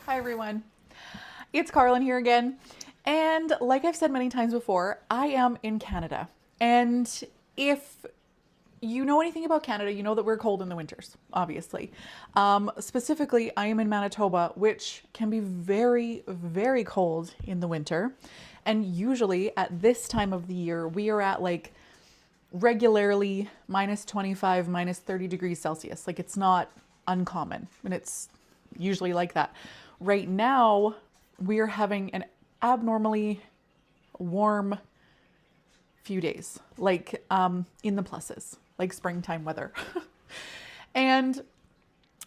Hi everyone, it's Carlin here again. And like I've said many times before, I am in Canada. And if you know anything about Canada, you know that we're cold in the winters, obviously. Specifically, I am in Manitoba, which can be very, very cold in the winter. And usually at this time of the year, we are at like regularly minus 25, minus 30 degrees Celsius. Like it's not uncommon and it's usually like that. Right now, we are having an abnormally warm few days, like in the pluses, like springtime weather. And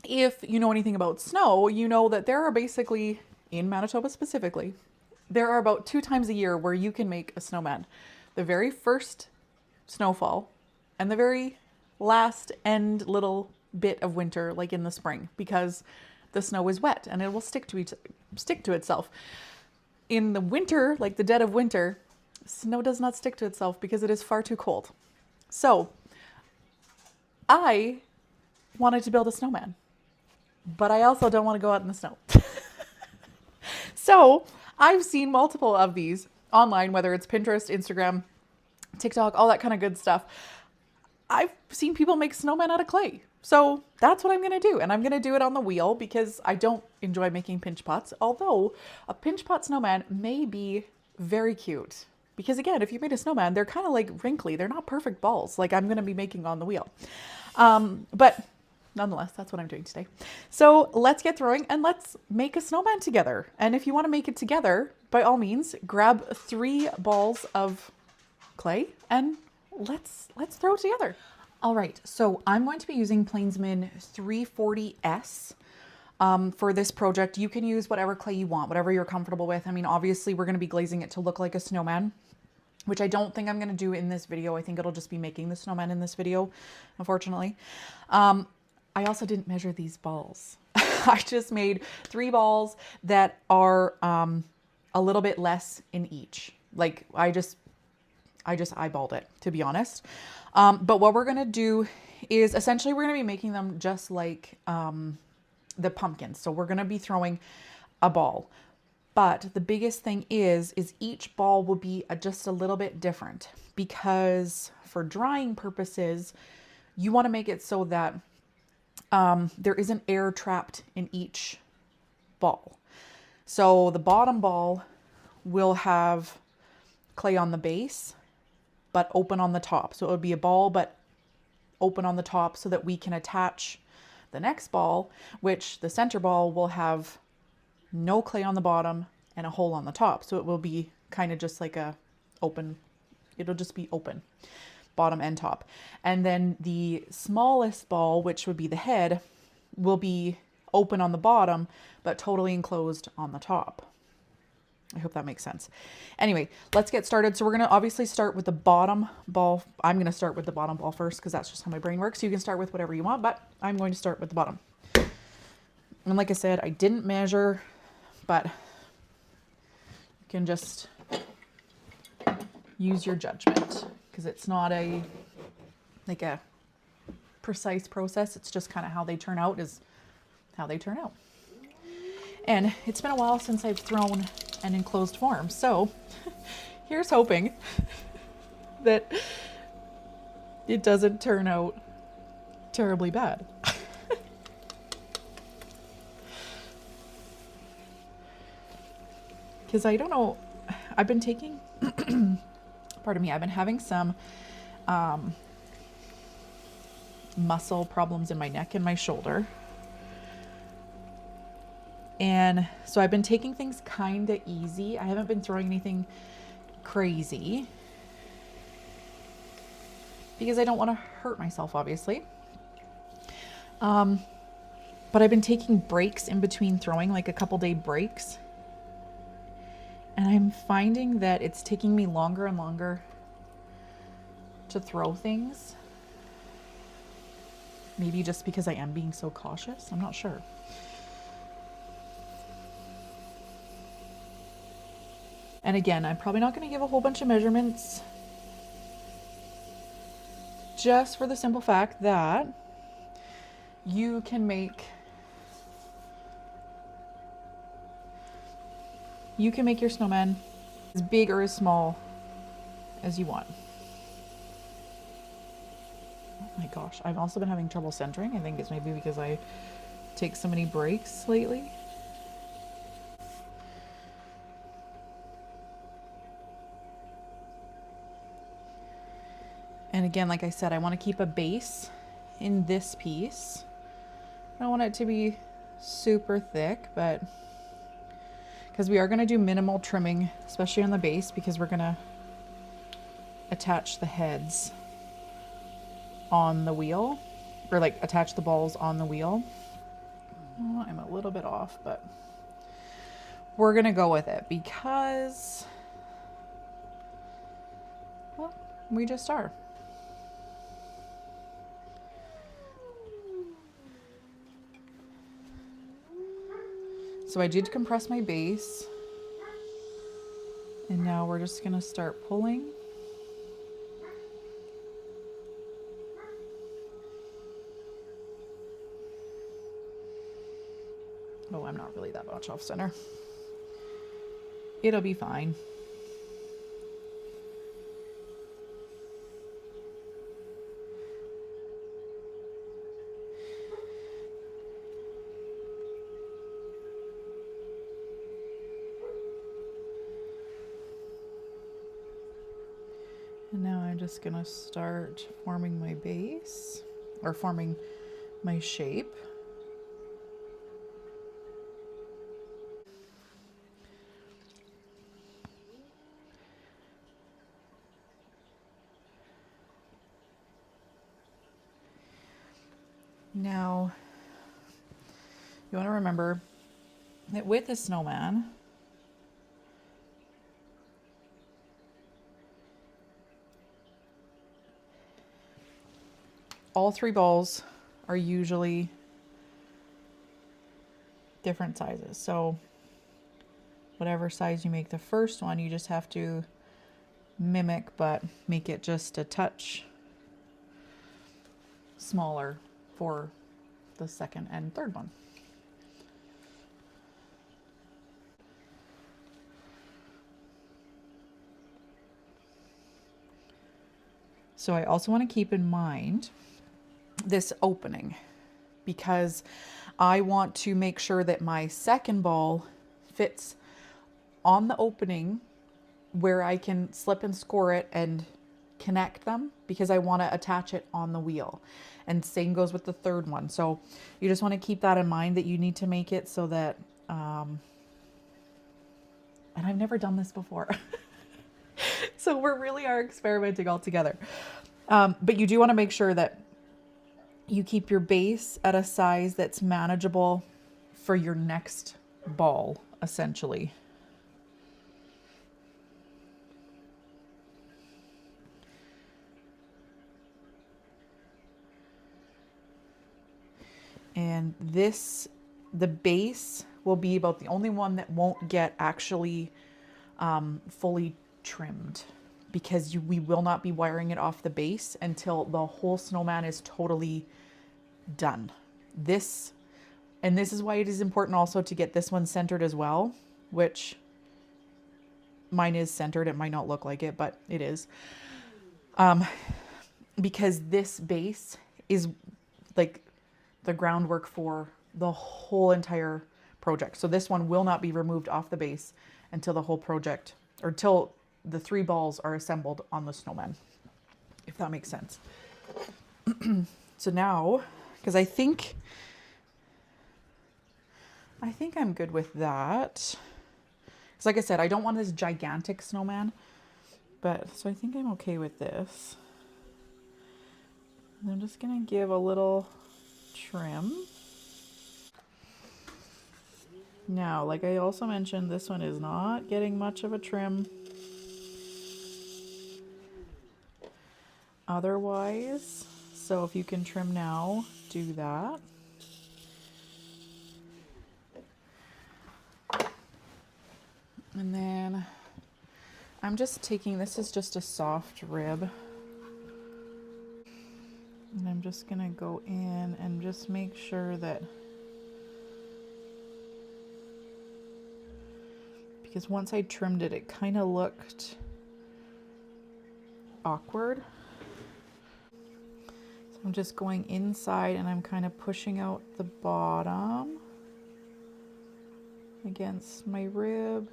if you know anything about snow, you know that there are basically, in Manitoba specifically, there are about 2 times a year where you can make a snowman. The very first snowfall and the very last end little bit of winter, like in the spring, because the snow is wet and it will stick to itself. In the winter, like the dead of winter, snow does not stick to itself because it is far too cold. So I wanted to build a snowman, but I also don't want to go out in the snow. So I've seen multiple of these online, whether it's Pinterest, Instagram, TikTok, all that kind of good stuff. I've seen people make snowmen out of clay. So that's what I'm going to do. And I'm going to do it on the wheel because I don't enjoy making pinch pots. Although a pinch pot snowman may be very cute. Because again, if you made a snowman, they're kind of like wrinkly. They're not perfect balls like I'm going to be making on the wheel. But nonetheless, that's what I'm doing today. So let's get throwing and let's make a snowman together. And if you want to make it together, by all means, grab 3 balls of clay and let's throw it together. All right, so I'm going to be using Plainsman 340S for this project. You can use whatever clay you want, whatever you're comfortable with. I mean, obviously we're going to be glazing it to look like a snowman, which I don't think I'm going to do in this video. I think it'll just be making the snowman in this video, unfortunately. I also didn't measure these balls. I just made 3 balls that are a little bit less in each. Like I just eyeballed it, to be honest. But what we're going to do is essentially we're going to be making them just like the pumpkins. So we're going to be throwing a ball. But the biggest thing is each ball will be just a little bit different because for drying purposes, you want to make it so that there isn't air trapped in each ball. So the bottom ball will have clay on the base but open on the top. So it would be a ball, but open on the top so that we can attach the next ball, which the center ball will have no clay on the bottom and a hole on the top. So it will be kind of just like a open, it'll just be open, bottom and top. And then the smallest ball, which would be the head, will be open on the bottom, but totally enclosed on the top. I hope that makes sense. Anyway, let's get started. So we're going to obviously start with the bottom ball. I'm going to start with the bottom ball first because that's just how my brain works. You can start with whatever you want, but I'm going to start with the bottom. And like I said, I didn't measure, but you can just use your judgment because it's not a precise process. It's just kind of how they turn out is how they turn out. And it's been a while since I've thrown an enclosed form. So here's hoping that it doesn't turn out terribly bad. Because I don't know, I've been taking, pardon me, I've been having some muscle problems in my neck and my shoulder. And so I've been taking things kind of easy. I haven't been throwing anything crazy because I don't want to hurt myself, obviously. But I've been taking breaks in between throwing, like a couple day breaks. And I'm finding that it's taking me longer and longer to throw things. Maybe just because I am being so cautious. I'm not sure. And again, I'm probably not going to give a whole bunch of measurements just for the simple fact that you can make You can make your snowman as big or as small as you want. Oh my gosh, I've also been having trouble centering. I think it's maybe because I take so many breaks lately. And again, like I said, I want to keep a base in this piece. I don't want it to be super thick, but because we are going to do minimal trimming, especially on the base, because we're going to attach the heads on the wheel, or like attach the balls on the wheel. Oh, I'm a little bit off, but we're going to go with it because, well, we just are. So I did compress my base, and now we're just going to start pulling. Oh, I'm not really that much off center. It'll be fine. And now I'm just gonna start forming my base, or forming my shape. Now, you want to remember that with a snowman, all three balls are usually different sizes. So whatever size you make the first one, you just have to mimic, but make it just a touch smaller for the second and third one. So I also want to keep in mind this opening, because I want to make sure that my second ball fits on the opening where I can slip and score it and connect them, because I want to attach it on the wheel. And same goes with the third one. So you just want to keep that in mind, that you need to make it so that, and I've never done this before. So we really are experimenting all together. But you do want to make sure that you keep your base at a size that's manageable for your next ball, essentially. And this, the base will be about the only one that won't get actually fully trimmed, because we will not be wiring it off the base until the whole snowman is totally done. This is why it is important also to get this one centered as well, which mine is centered. It might not look like it, but it is. Because this base is like the groundwork for the whole entire project. So this one will not be removed off the base until the whole project, or until the three balls are assembled on the snowman, if that makes sense. So now, because I think I'm good with that. Because like I said, I don't want this gigantic snowman, but so I think I'm okay with this. And I'm just gonna give a little trim. Now, like I also mentioned, this one is not getting much of a trim otherwise. So if you can trim now, do that. And then I'm just taking, this is just a soft rib. And I'm just gonna go in and just make sure that, because once I trimmed it, it kind of looked awkward. So I'm just going inside and I'm kind of pushing out the bottom against my rib.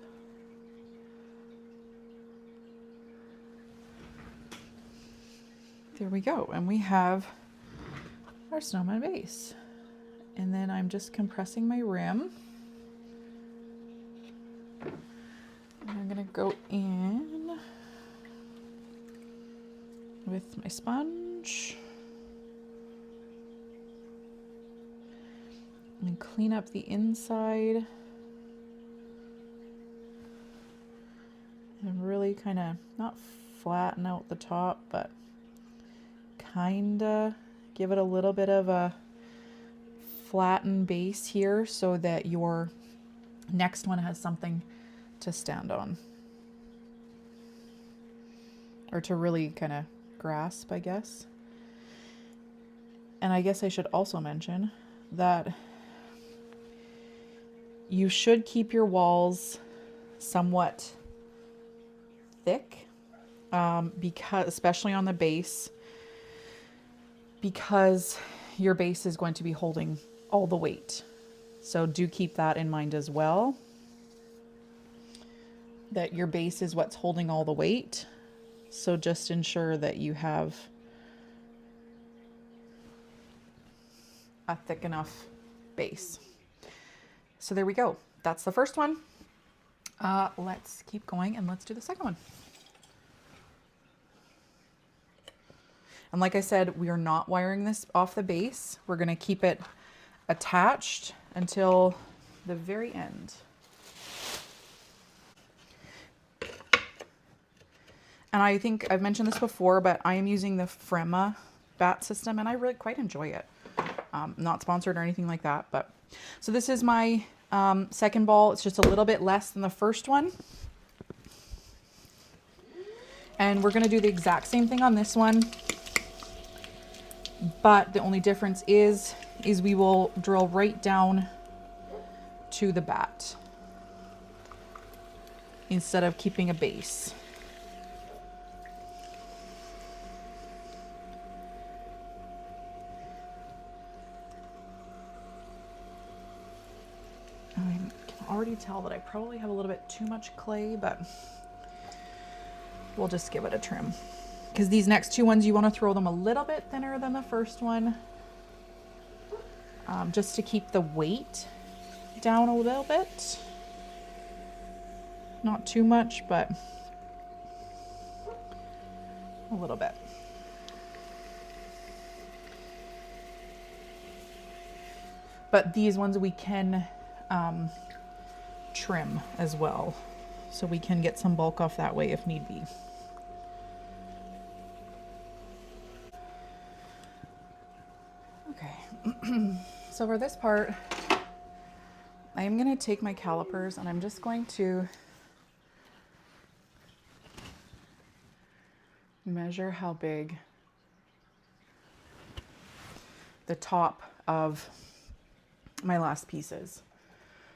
There we go. And we have our snowman base. And then I'm just compressing my rim. And I'm gonna go in with my sponge and clean up the inside. And really kind of not flatten out the top, but kind of give it a little bit of a flatten base here so that your next one has something to stand on, or to really kind of grasp, I guess. And I guess I should also mention that you should keep your walls somewhat thick, because especially on the base, because your base is going to be holding all the weight. So do keep that in mind as well, that your base is what's holding all the weight. So just ensure that you have a thick enough base. So there we go. That's the first one. Let's keep going and let's do the second one. And like I said, we are not wiring this off the base. We're going to keep it attached until the very end. And I think I've mentioned this before, but I am using the Fremma bat system and I really quite enjoy it. Not sponsored or anything like that, but so this is my second ball. It's just a little bit less than the first one. And we're going to do the exact same thing on this one. But the only difference is we will drill right down to the bat instead of keeping a base. I can already tell that I probably have a little bit too much clay, but we'll just give it a trim. Because these next two ones, you want to throw them a little bit thinner than the first one, just to keep the weight down a little bit. Not too much, but a little bit. But these ones we can trim as well, so we can get some bulk off that way if need be. So for this part, I am going to take my calipers and I'm just going to measure how big the top of my last piece is,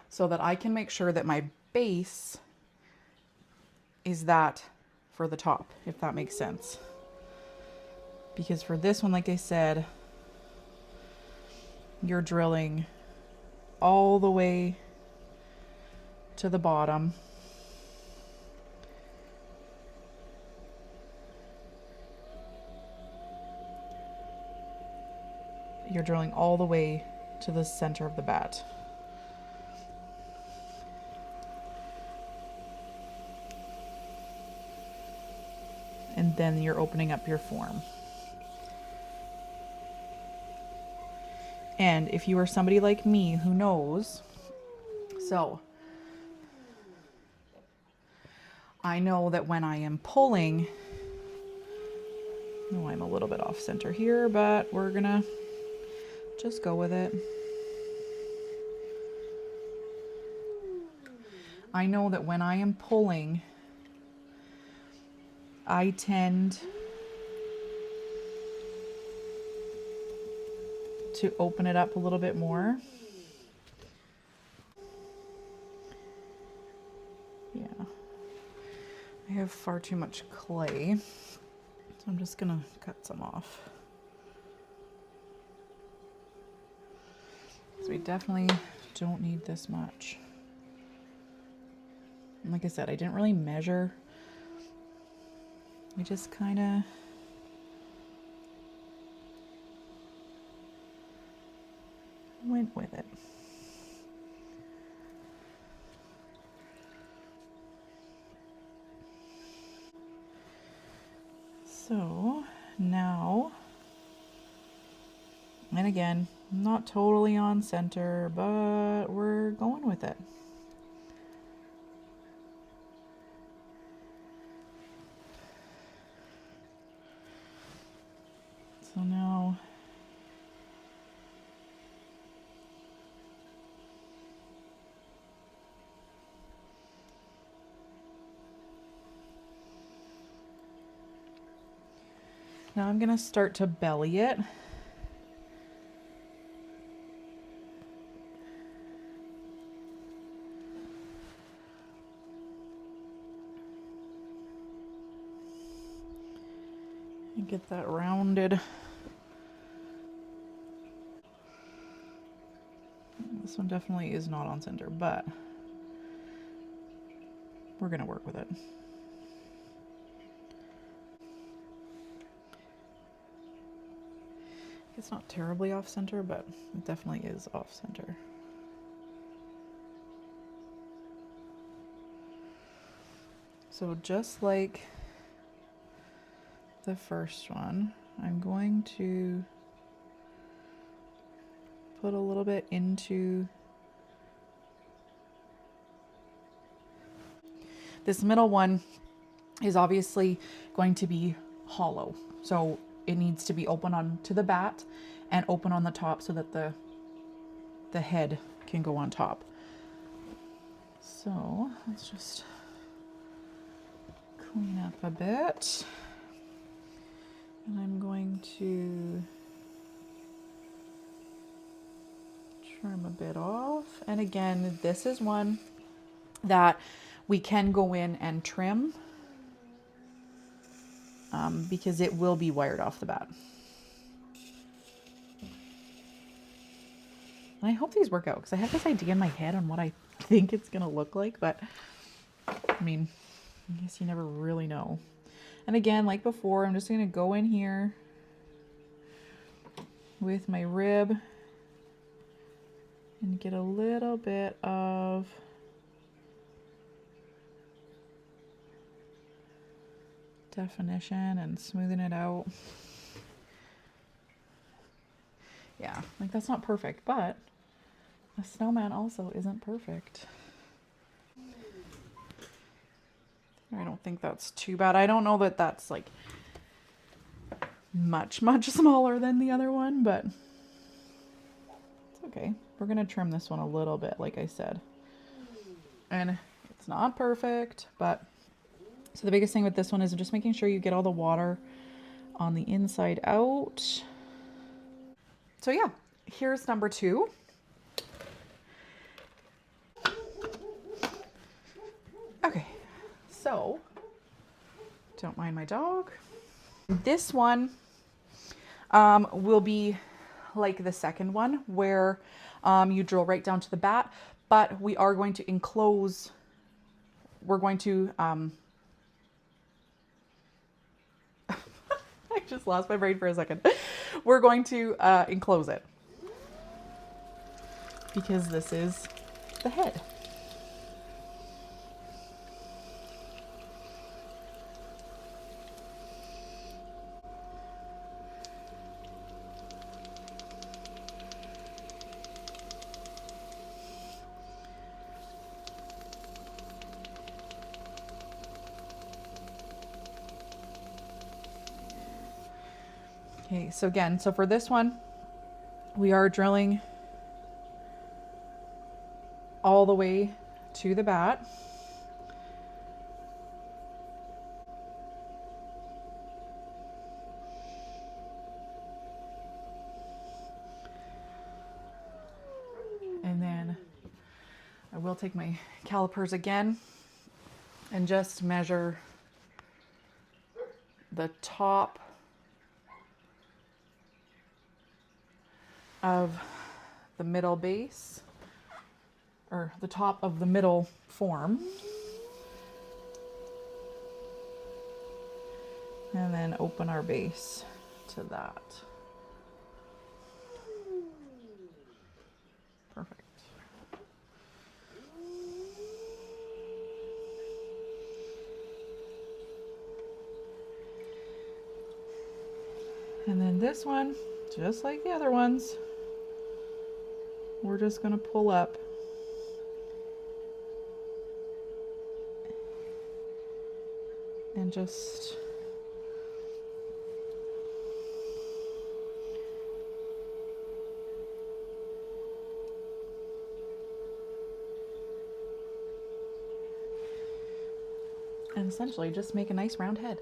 so that I can make sure that my base is that for the top, if that makes sense. Because for this one, like I said, you're drilling all the way to the bottom. You're drilling all the way to the center of the bat. And then you're opening up your form. And if you are somebody like me who knows, so I know that when I am pulling, oh, I'm a little bit off center here, but we're gonna just go with it. I know that when I am pulling, I tend to open it up a little bit more. Yeah, I have far too much clay, so I'm just gonna cut some off. So we definitely don't need this much. And like I said, I didn't really measure. I just kind of went with it. So now, and again, not totally on center, but we're going with it. So now I'm gonna start to belly it. And get that rounded. This one definitely is not on center, but we're gonna work with it. It's not terribly off center, but it definitely is off center. So just like the first one, I'm going to put a little bit into this middle one. Is obviously going to be hollow, so it needs to be open on to the bat and open on the top so that the head can go on top. So let's just clean up a bit, and I'm going to trim a bit off. And again, this is one that we can go in and trim because it will be wired off the bat. And I hope these work out, because I have this idea in my head on what I think it's gonna look like, but I mean, I guess you never really know. And again, like before, I'm just gonna go in here with my rib and get a little bit of definition and smoothing it out. Yeah, like that's not perfect, but a snowman also isn't perfect. I don't think that's too bad. I don't know that that's like much smaller than the other one, but it's okay. We're gonna trim this one a little bit, like I said. And it's not perfect, but so the biggest thing with this one is just making sure you get all the water on the inside out. So yeah, here's number 2. Okay, so don't mind my dog. This one will be like the second one, where you drill right down to the bat, but we are going to enclose, we're going to I just lost my brain for a second. We're going to enclose it, because this is the head. Okay, so again, so for this one, we are drilling all the way to the bat. And then I will take my calipers again and just measure the top of the middle base, or the top of the middle form. And then open our base to that. Perfect. And then this one, just like the other ones, we're just going to pull up and just and essentially just make a nice round head.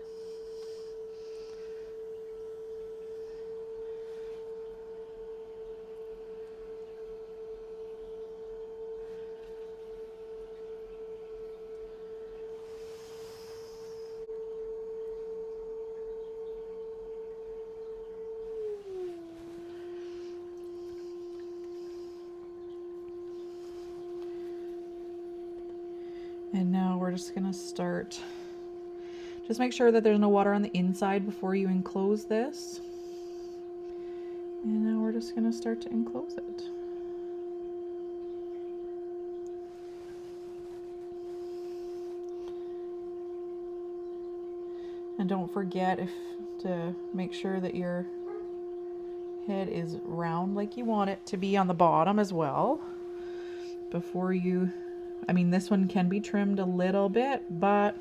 And now we're just gonna start, just make sure that there's no water on the inside before you enclose this. And now we're just gonna start to enclose it. And don't forget to make sure that your head is round like you want it to be on the bottom as well. Before you, I mean, this one can be trimmed a little bit, but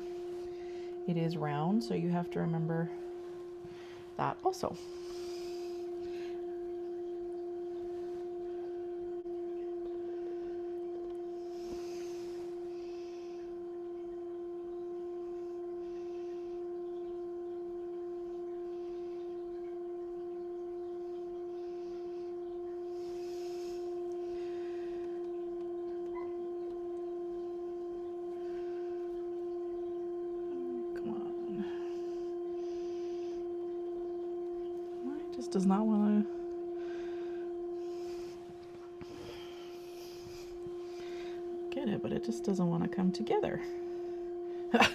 it is round, so you have to remember that also. Just does not want to get it, but it just doesn't want to come together. There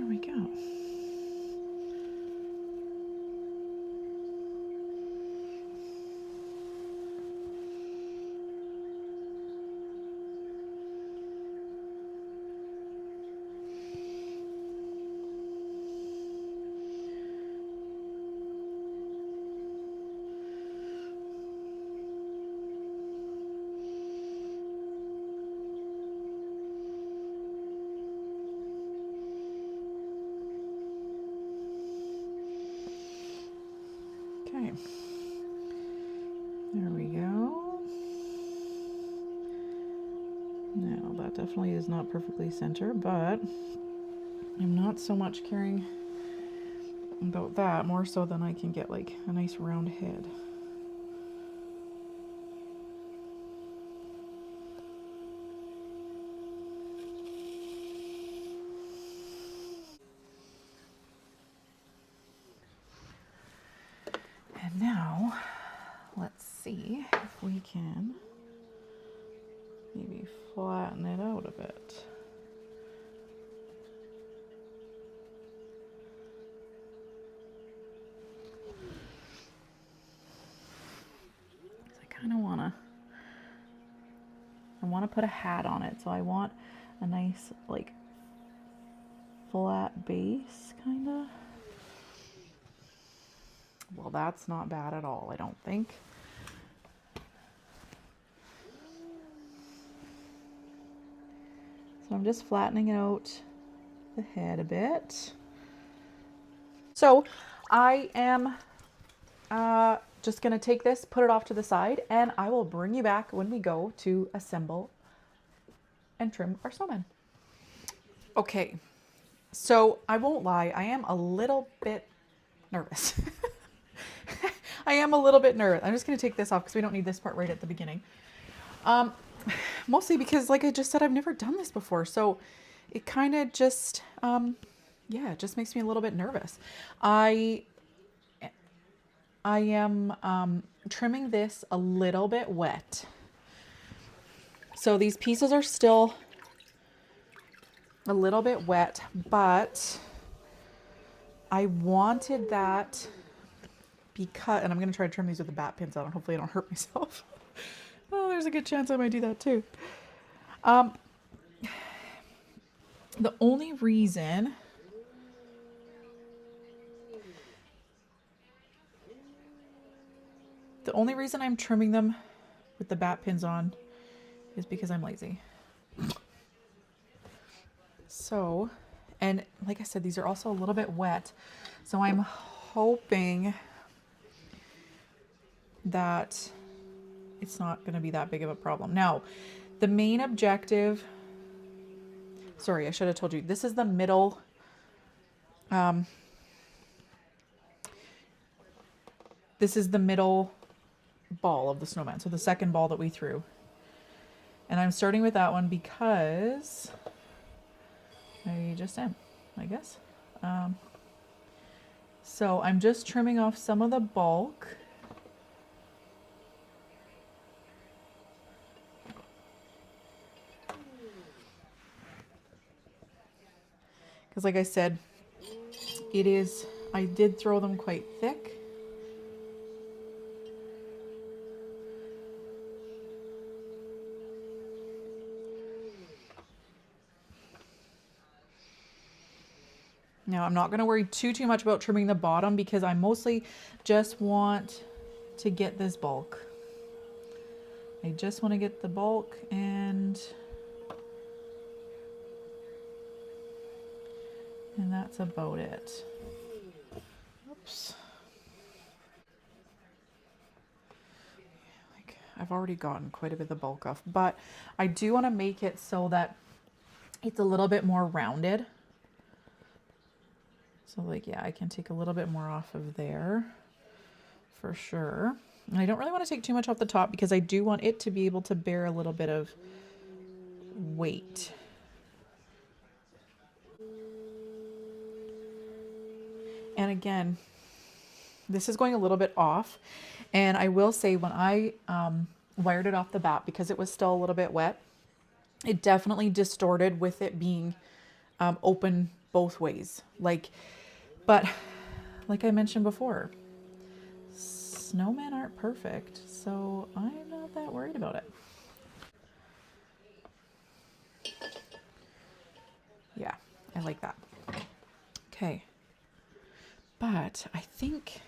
we go. Okay, there we go. Now that definitely is not perfectly center, but I'm not so much caring about that, more so than I can get like a nice round head. And now let's see if we can maybe flatten it out a bit. I kind of want to put a hat on it, so I want a nice like flat base kind of. Well, that's not bad at all, I don't think. So I'm just flattening out the head a bit. So I am just gonna take this, put it off to the side, and I will bring you back when we go to assemble and trim our snowman. Okay, so I won't lie, I am a little bit nervous. I am a little bit nervous. I'm just going to take this off because we don't need this part right at the beginning. Um, Mostly because, like I just said, I've never done this before. So it kind of just, yeah, it just makes me a little bit nervous. I am trimming this a little bit wet. So these pieces are still a little bit wet, but I wanted that because, and I'm going to try to trim these with the bat pins out and hopefully I don't hurt myself. Oh, there's a good chance I might do that too. Um, the only reason I'm trimming them with the bat pins on is because I'm lazy. So, and like I said, these are also a little bit wet. So I'm hoping that it's not going to be that big of a problem. Now, the main objective, sorry, I should have told you, this is the middle, this is the middle ball of the snowman. So the second ball that we threw. And I'm starting with that one because I just am, I guess. So I'm just trimming off some of the bulk. Because like I said, I did throw them quite thick. Now I'm not going to worry too much about trimming the bottom because I mostly just want to get this bulk. I just want to get the bulk and that's about it. Oops. Like I've already gotten quite a bit of the bulk off, but I do want to make it so that it's a little bit more rounded. So like, yeah, I can take a little bit more off of there for sure. And I don't really want to take too much off the top because I do want it to be able to bear a little bit of weight. And again, this is going a little bit off. And I will say when I wired it off the bat, because it was still a little bit wet, it definitely distorted with it being open both ways. But like I mentioned before, snowmen aren't perfect, so I'm not that worried about it. Yeah, I like that. Okay. But I think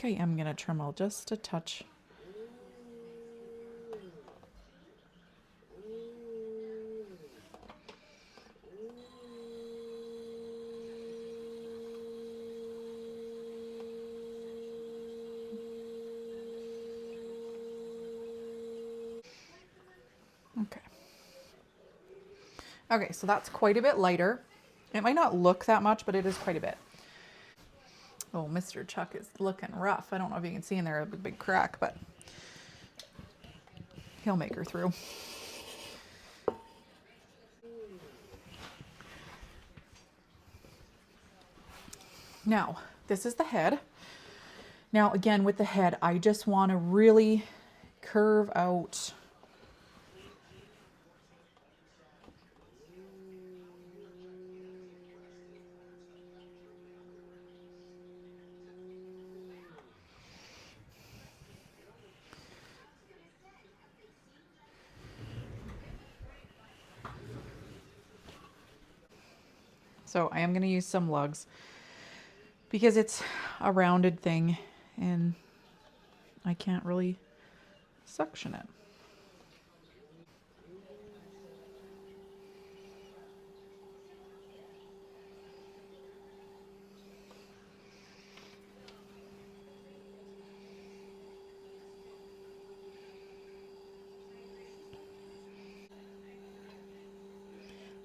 I am going to trim out just a touch. Okay. Okay, so that's quite a bit lighter. It might not look that much, but it is quite a bit. Oh, Mr. Chuck is looking rough. I don't know if you can see in there a big crack, but he'll make her through. Now, this is the head. Now, again, with the head, I just want to really curve out. So I am going to use some lugs because it's a rounded thing and I can't really suction it.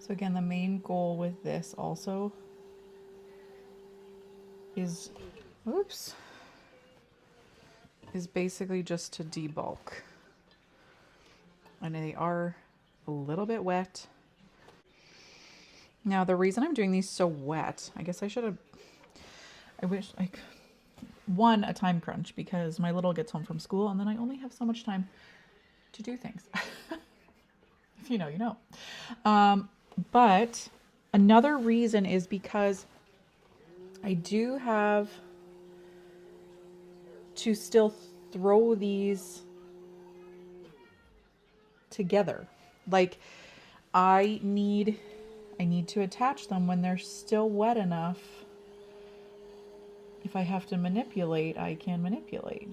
So again, the main goal with this also is, oops, is basically just to debulk. And they are a little bit wet. Now, the reason I'm doing these so wet, I guess I should have, I wish, like, one, a time crunch because my little gets home from school and then I only have so much time to do things. If you know, you know. But another reason is because I do have to still throw these together. Like I need to attach them when they're still wet enough. If I have to manipulate, I can manipulate.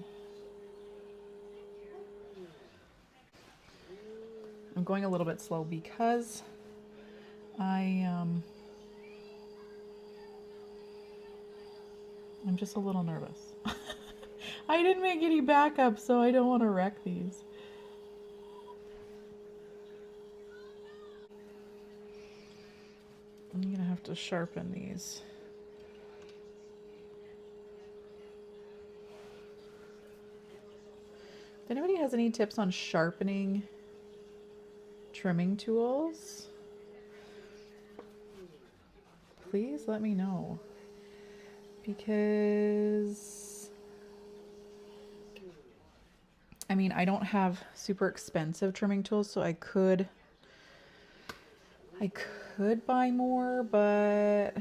I'm going a little bit slow because I'm just a little nervous. I didn't make any backup, so I don't want to wreck these. I'm gonna have to sharpen these. If anybody has any tips on sharpening trimming tools, please let me know. Because I mean, I don't have super expensive trimming tools, so I could buy more, but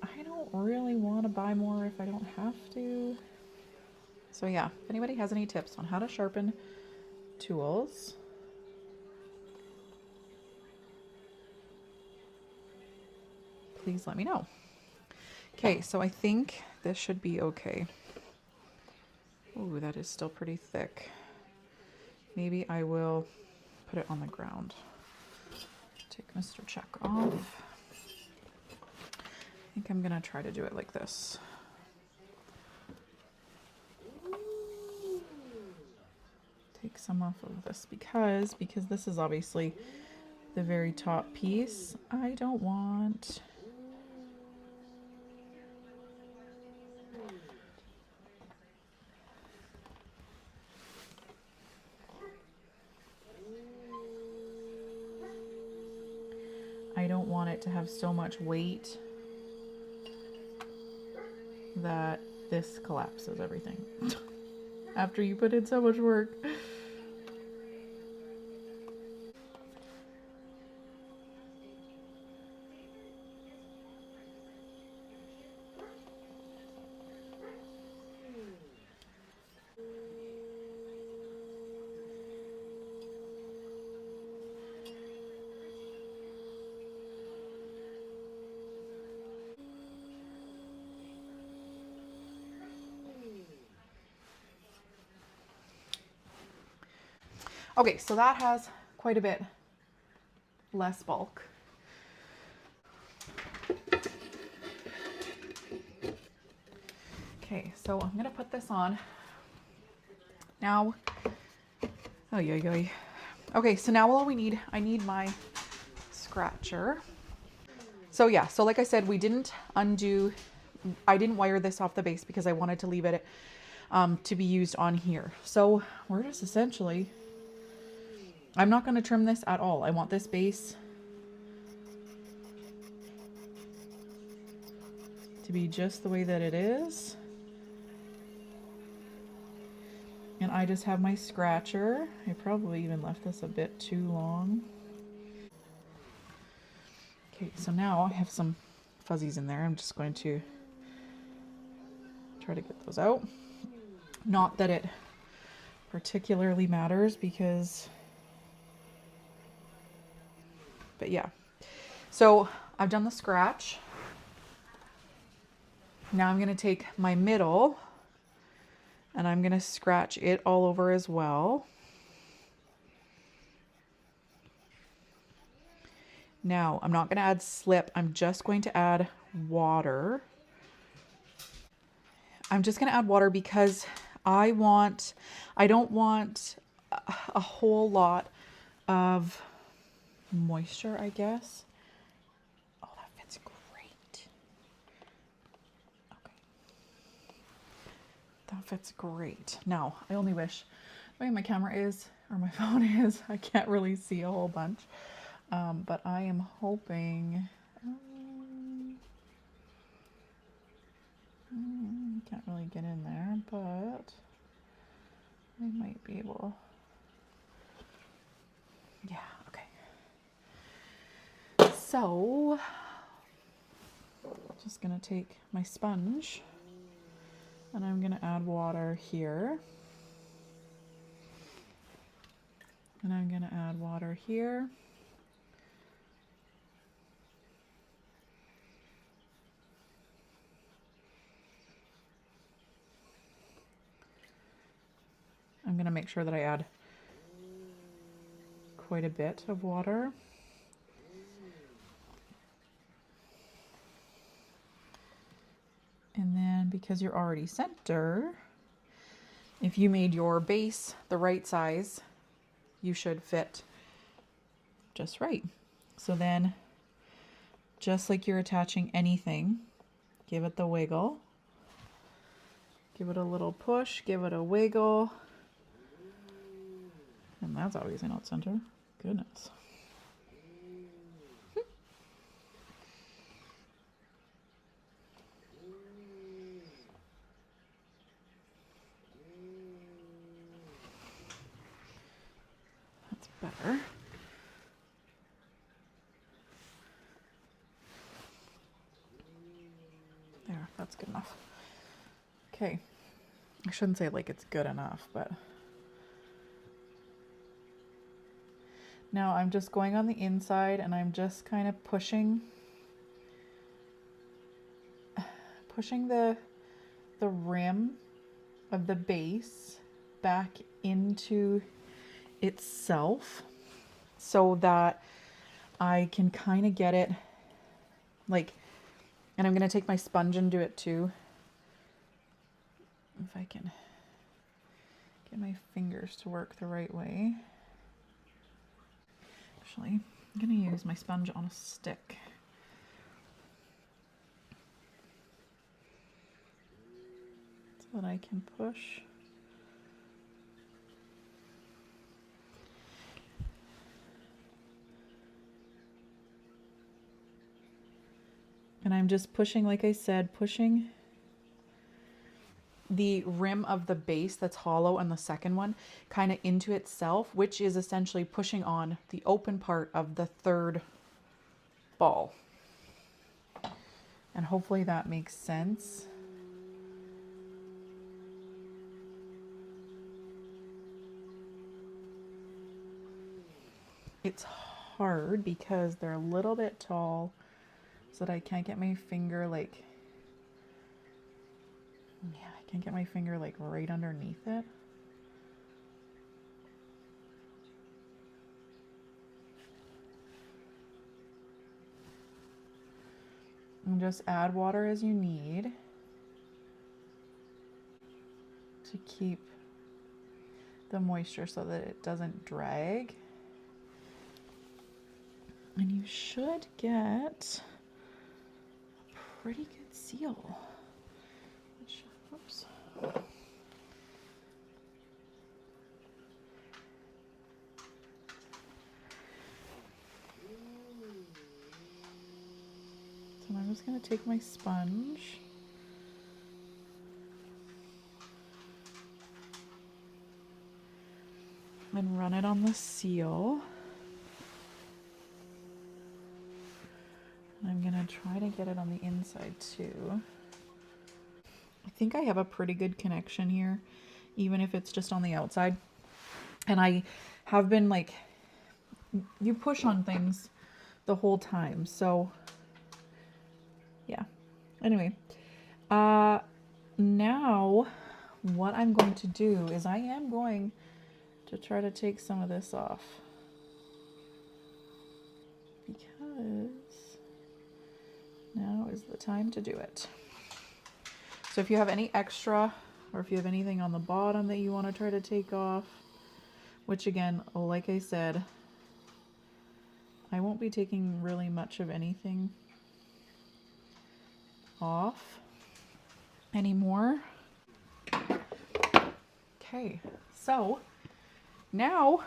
I don't really want to buy more if I don't have to. So yeah, if anybody has any tips on how to sharpen tools, please let me know. Okay, so I think this should be okay. Ooh, that is still pretty thick. Maybe I will put it on the ground. Take Mr. Check off. I think I'm gonna try to do it like this. Take some off of this because this is obviously the very top piece. I don't want it to have so much weight that this collapses everything after you put in so much work. Okay, so that has quite a bit less bulk. Okay, so I'm gonna put this on now. Oh, yeah. Okay, so now all we need, I need my scratcher. So yeah, so like I said, I didn't wire this off the base because I wanted to leave it to be used on here. So we're just essentially, I'm not going to trim this at all. I want this base to be just the way that it is. And I just have my scratcher. I probably even left this a bit too long. Okay, so now I have some fuzzies in there. I'm just going to try to get those out. Not that it particularly matters because, but yeah. So I've done the scratch. Now I'm going to take my middle and I'm going to scratch it all over as well. Now I'm not going to add slip. I'm just going to add water. I'm just going to add water because I don't want a whole lot of moisture, I guess. Oh, that fits great. Okay. That fits great. Now, I only wish the way my camera is, or my phone is, I can't really see a whole bunch. But I am hoping, can't really get in there, but I might be able, yeah, okay. So, just gonna take my sponge and I'm gonna add water here. And I'm gonna add water here. I'm gonna make sure that I add quite a bit of water. And then because you're already center, if you made your base the right size, you should fit just right. So then, just like you're attaching anything, give it the wiggle. Give it a little push, give it a wiggle. And that's obviously not center. Goodness. That's better. There, that's good enough. Okay. I shouldn't say like it's good enough, but now I'm just going on the inside and I'm just kind of pushing the rim of the base back into itself so that I can kind of get it like, and I'm going to take my sponge and do it too. If I can get my fingers to work the right way. Actually, I'm going to use my sponge on a stick. So that I can push. And I'm just pushing, like I said, pushing the rim of the base that's hollow and the second one kind of into itself, which is essentially pushing on the open part of the third ball. And hopefully that makes sense. It's hard because they're a little bit tall so that I can't get my finger like, yeah, I can't get my finger like right underneath it. And just add water as you need to keep the moisture so that it doesn't drag. And you should get a pretty good seal. Which, oops. So I'm just going to take my sponge and run it on the seal. I'm gonna try to get it on the inside too. I think I have a pretty good connection here, even if it's just on the outside. And I have been like, you push on things the whole time. So yeah, anyway, now what I'm going to do is I am going to try to take some of this off because now is the time to do it. So if you have any extra, or if you have anything on the bottom that you want to try to take off, which again, like I said, I won't be taking really much of anything off anymore. Okay, so now,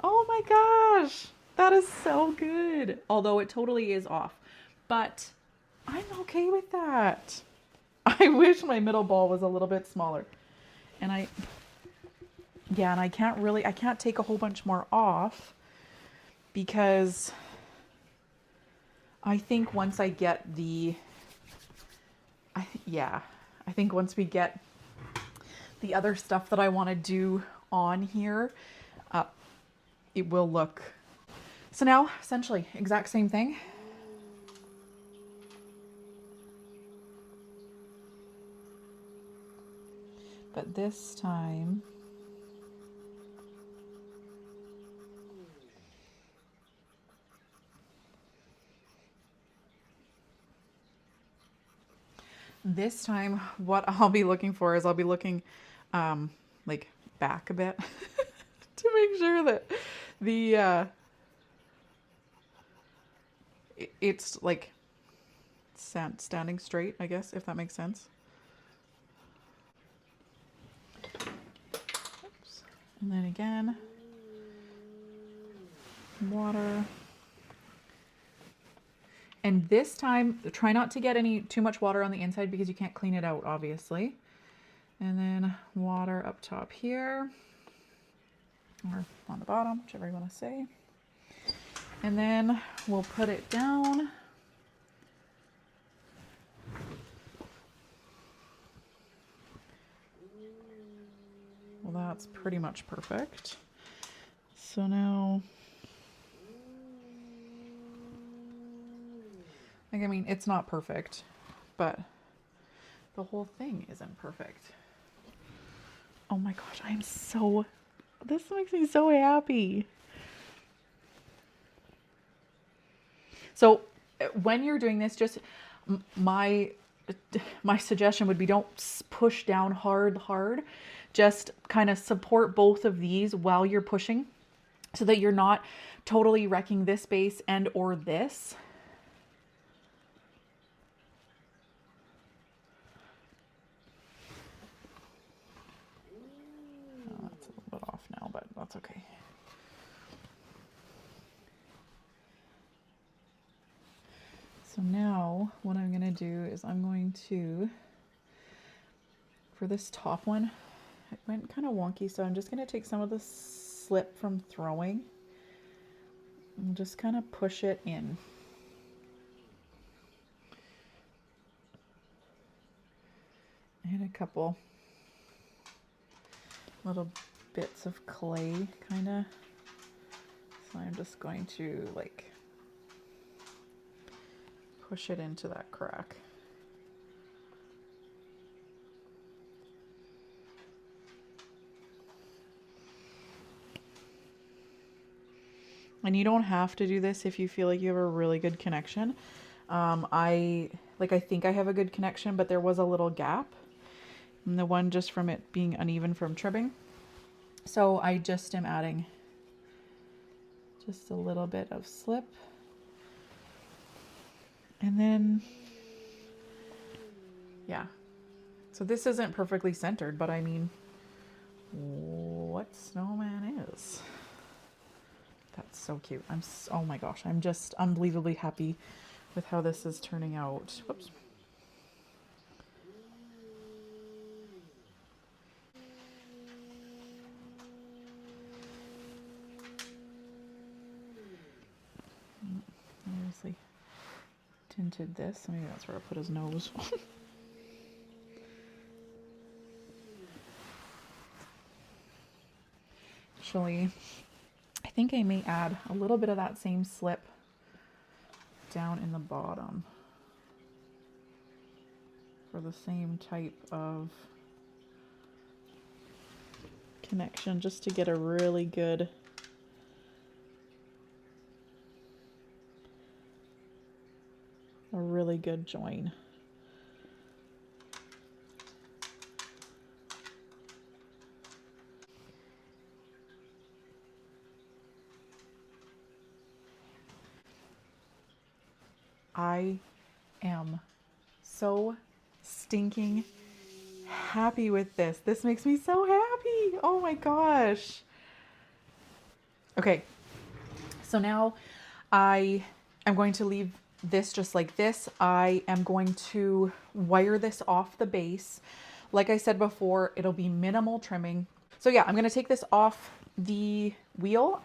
oh my gosh, that is so good. Although it totally is off, but I'm okay with that. I wish my middle ball was a little bit smaller. And I can't take a whole bunch more off because I think once I get I think once we get the other stuff that I want to do on here, it will look. So now, essentially, exact same thing. But this time, what I'll be looking for is I'll be looking like back a bit to make sure that the it's like standing straight, I guess, if that makes sense. Oops. And then again, water. And this time, try not to get too much water on the inside because you can't clean it out, obviously. And then water up top here, or on the bottom, whichever you want to say. And then we'll put it down. Well, that's pretty much perfect. So now, like, I mean, it's not perfect, but the whole thing isn't perfect. Oh my gosh, this makes me so happy. So when you're doing this, just my suggestion would be don't push down hard. Just kind of support both of these while you're pushing so that you're not totally wrecking this base and or this. Oh, that's a little bit off now, but that's okay. So now what I'm going to do is I'm going to, for this top one, it went kind of wonky, so I'm just going to take some of the slip from throwing and just kind of push it in. And a couple little bits of clay, kind of. So I'm just going to like push it into that crack. And you don't have to do this if you feel like you have a really good connection. I think I have a good connection, but there was a little gap. And the one just from it being uneven from trimming. So I just am adding just a little bit of slip. And then, yeah. So this isn't perfectly centered, but I mean, what Snowman is. That's so cute. Oh my gosh, I'm just unbelievably happy with how this is turning out. Whoops. Obviously tinted this. Maybe that's where I put his nose. Actually, I think I may add a little bit of that same slip down in the bottom for the same type of connection, just to get a really good join. I am so stinking happy with this. This makes me so happy. Oh my gosh. Okay, so now I am going to leave this just like this. I am going to wire this off the base. Like I said before, it'll be minimal trimming. So yeah, I'm going to take this off the wheel.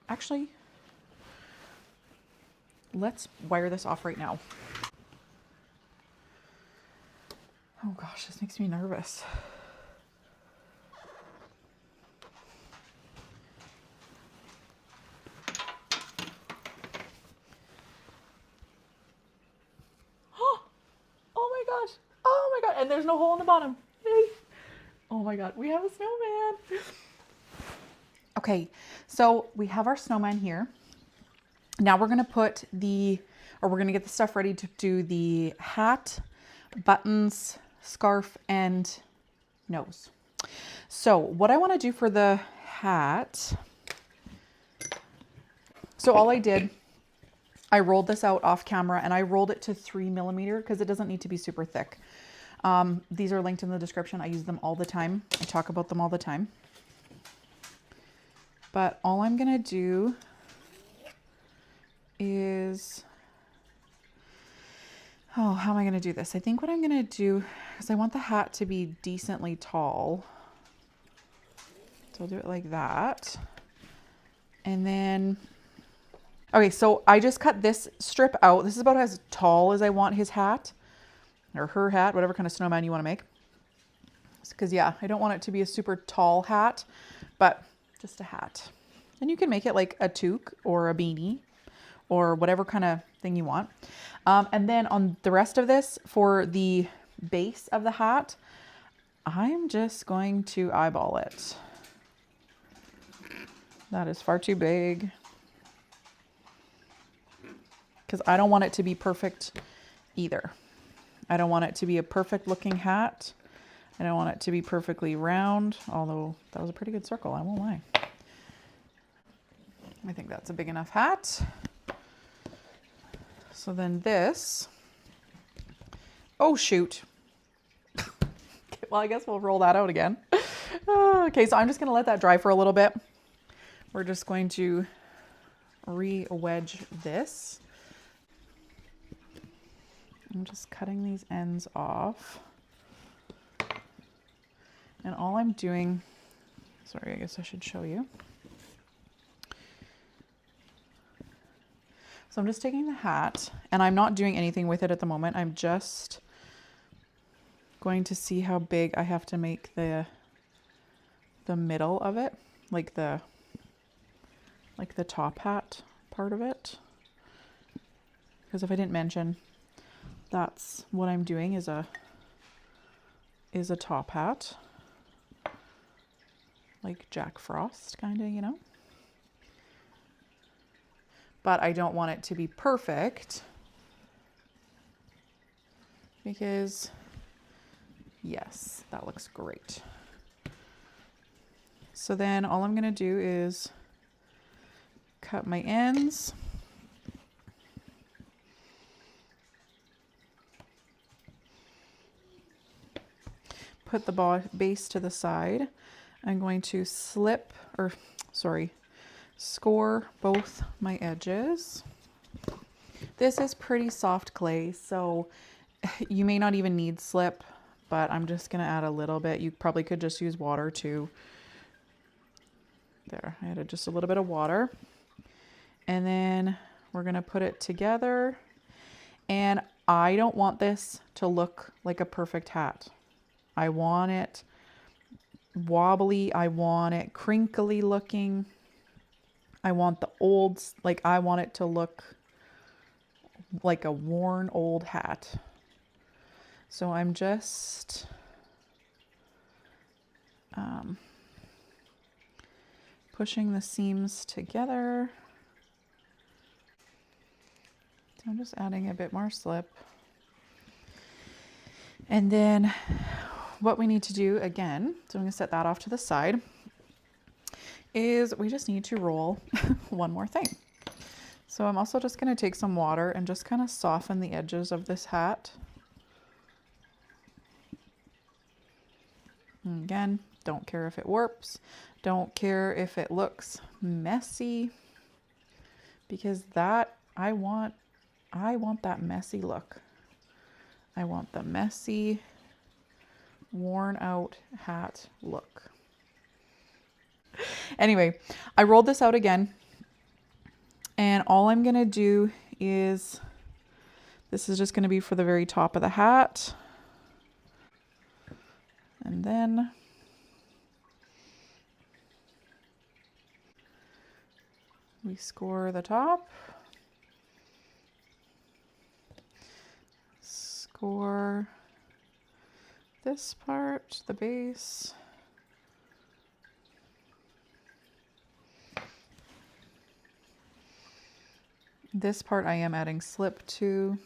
Actually, let's wire this off right now. Oh gosh, this makes me nervous. Oh my gosh. Oh my god. And there's no hole in the bottom. Yay. Oh my god. We have a snowman. Okay. So we have our snowman here. Now we're going to we're going to get the stuff ready to do the hat, buttons, scarf, and nose. So what I want to do for the hat. So all I did, I rolled this out off camera and I rolled it to 3mm because it doesn't need to be super thick. These are linked in the description. I use them all the time. I talk about them all the time. But all I'm going to do is, how am I going to do this? I think what I'm going to do is I want the hat to be decently tall. So I'll do it like that. And then, okay, so I just cut this strip out. This is about as tall as I want his hat or her hat, whatever kind of snowman you want to make. Because yeah, I don't want it to be a super tall hat, but just a hat. And you can make it like a toque or a beanie or whatever kind of thing you want. And then on the rest of this, for the base of the hat, I'm just going to eyeball it. That is far too big. Because I don't want it to be perfect either. I don't want it to be a perfect looking hat. I don't want it to be perfectly round, although that was a pretty good circle, I won't lie. I think that's a big enough hat. So then this, oh shoot. Okay, well, I guess we'll roll that out again. Okay, so I'm just gonna let that dry for a little bit. We're just going to re-wedge this. I'm just cutting these ends off. And all I'm doing, sorry, I guess I should show you. So I'm just taking the hat and I'm not doing anything with it at the moment. I'm just going to see how big I have to make the middle of it, like the top hat part of it. Because if I didn't mention, that's what I'm doing is a top hat. Like Jack Frost kind of, you know. But I don't want it to be perfect because yes, that looks great. So then all I'm going to do is cut my ends. Put the base to the side. I'm going to score both my edges. This is pretty soft clay, so you may not even need slip, but I'm just going to add a little bit. You probably could just use water too. There, I added just a little bit of water. And then we're going to put it together. And I don't want this to look like a perfect hat. I want it wobbly. I want it crinkly looking. I want the I want it to look like a worn old hat. So I'm just pushing the seams together. So I'm just adding a bit more slip. And then what we need to do again, so I'm going to set that off to the side, is we just need to roll one more thing. So I'm also just going to take some water and just kind of soften the edges of this hat. And again, don't care if it warps. Don't care if it looks messy, because that I want that messy look. I want the messy, worn out hat look. Anyway, I rolled this out again, and all I'm gonna do is, this is just gonna be for the very top of the hat. And then we score the top, score this part, the base. This part I am adding slip to.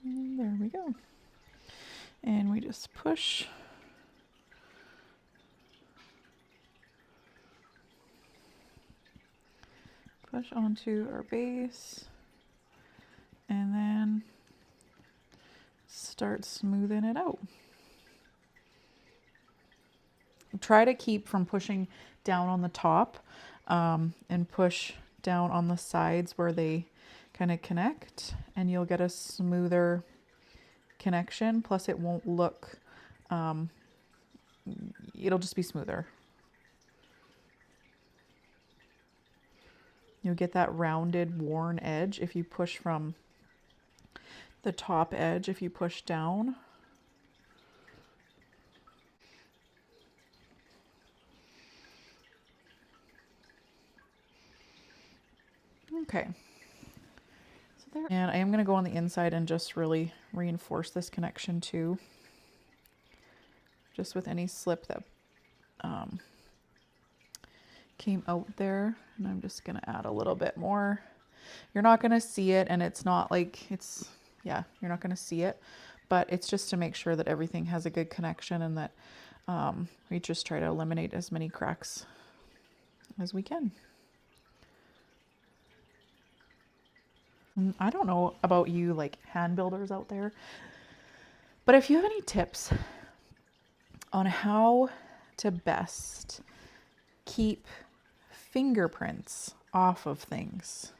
And there we go. And we just push. Push onto our base. And then start smoothing it out. Try to keep from pushing down on the top, and push down on the sides where they kind of connect, and you'll get a smoother connection. Plus it won't look, it'll just be smoother. You'll get that rounded, worn edge if you push from the top edge, if you push down. Okay. So there. And I am going to go on the inside and just really reinforce this connection too. Just with any slip that came out there. And I'm just going to add a little bit more. You're not going to see it, and it's not like it's, yeah, you're not going to see it, but it's just to make sure that everything has a good connection, and that we just try to eliminate as many cracks as we can. I don't know about you, like hand builders out there, but if you have any tips on how to best keep fingerprints off of things,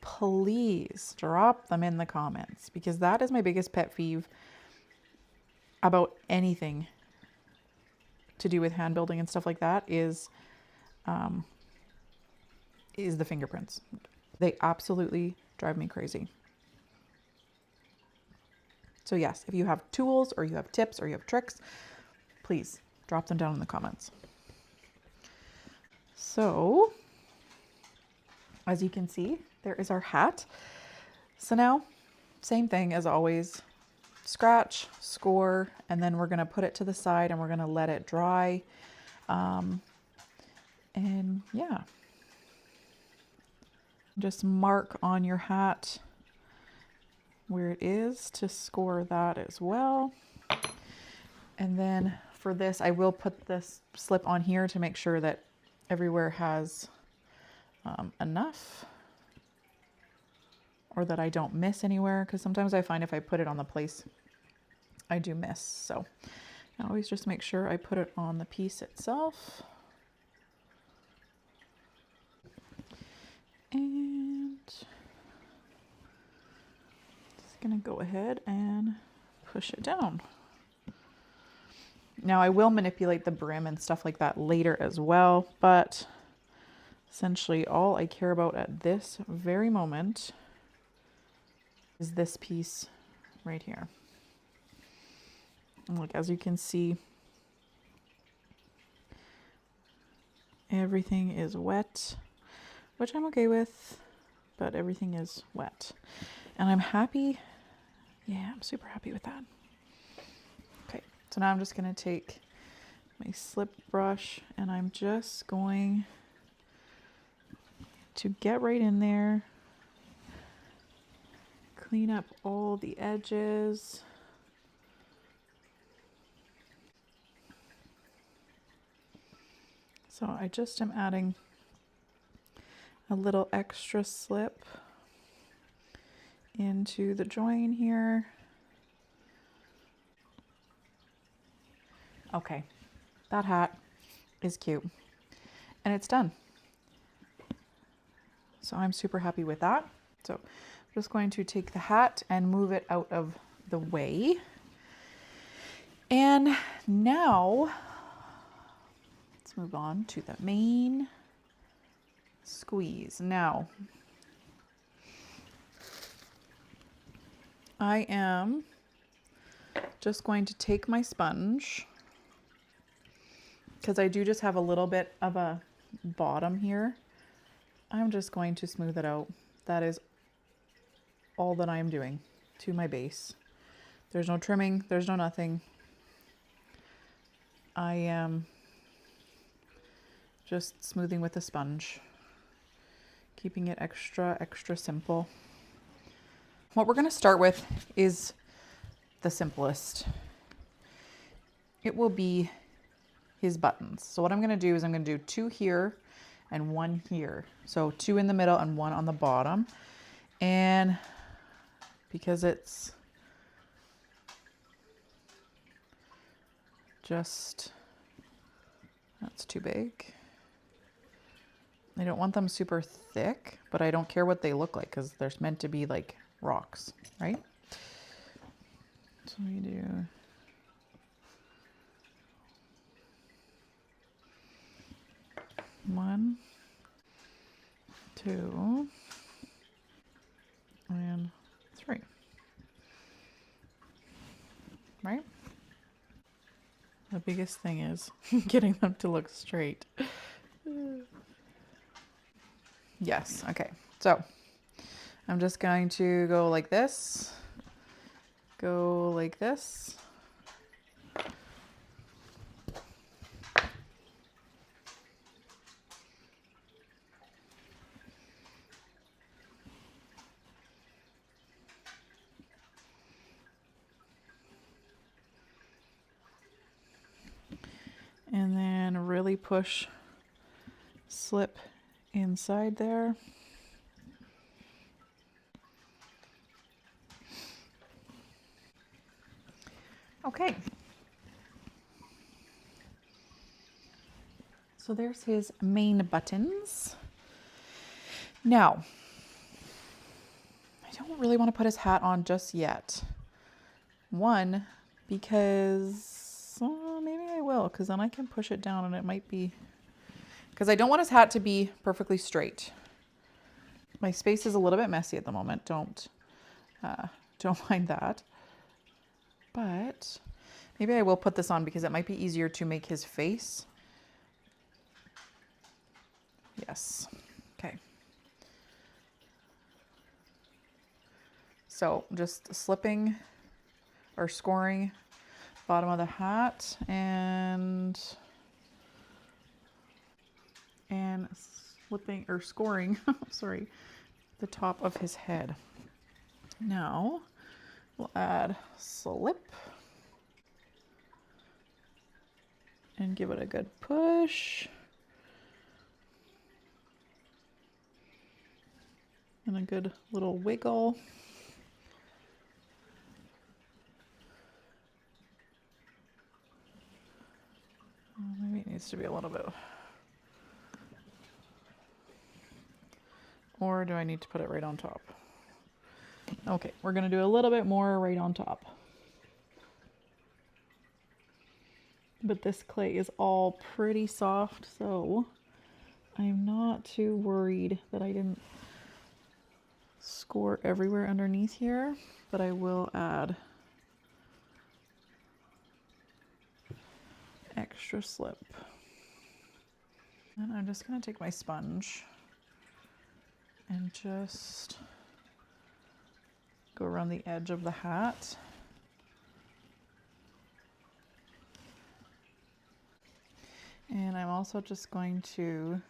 please drop them in the comments, because that is my biggest pet peeve about anything to do with hand building and stuff like that is the fingerprints. They absolutely drive me crazy. So yes, if you have tools or you have tips or you have tricks, please drop them down in the comments. So as you can see, there is our hat. So now, same thing as always, scratch, score, and then we're gonna put it to the side and we're gonna let it dry. And yeah, just mark on your hat where it is to score that as well. And then for this, I will put this slip on here to make sure that everywhere has enough, or that I don't miss anywhere, because sometimes I find if I put it on the place, I do miss. So I always just make sure I put it on the piece itself. And just gonna go ahead and push it down. Now I will manipulate the brim and stuff like that later as well, but essentially all I care about at this very moment is this piece right here. And look, as you can see, everything is wet, which I'm okay with, but everything is wet. And I'm happy. Yeah, I'm super happy with that. Okay, so now I'm just gonna take my slip brush and I'm just going to get right in there, clean up all the edges. So I just am adding a little extra slip into the join here. Okay, that hat is cute and it's done. So I'm super happy with that. So I'm just going to take the hat and move it out of the way. And now let's move on to the main squeeze. Now, I am just going to take my sponge, because I do just have a little bit of a bottom here. I'm just going to smooth it out. That is all that I am doing to my base. There's no trimming, there's no nothing. I am just smoothing with a sponge, keeping it extra simple. What we're going to start with is the simplest. It will be his buttons. So what I'm going to do is I'm going to do 2 here and 1 here. So 2 in the middle and 1 on the bottom. And because it's just, that's too big. I don't want them super thick, but I don't care what they look like because they're meant to be like rocks, right? So we do 1, 2, and 3, right? The biggest thing is getting them to look straight. Yes, okay. So I'm just going to go like this, go like this. And then really push, slip inside there. Okay. So there's his main buttons. Now, I don't really want to put his hat on just yet. One, because maybe I will, because then I can push it down and it might be, because I don't want his hat to be perfectly straight. My space is a little bit messy at the moment. Don't mind that. But maybe I will put this on because it might be easier to make his face. Yes. Okay. So just slipping or scoring bottom of the hat and slipping or scoring, sorry, the top of his head. Now we'll add slip and give it a good push. And a good little wiggle. Maybe it needs to be a little bit. Or do I need to put it right on top? Okay, we're going to do a little bit more right on top. But this clay is all pretty soft, so I'm not too worried that I didn't score everywhere underneath here, but I will add extra slip. And I'm just going to take my sponge and just go around the edge of the hat. And I'm also just going to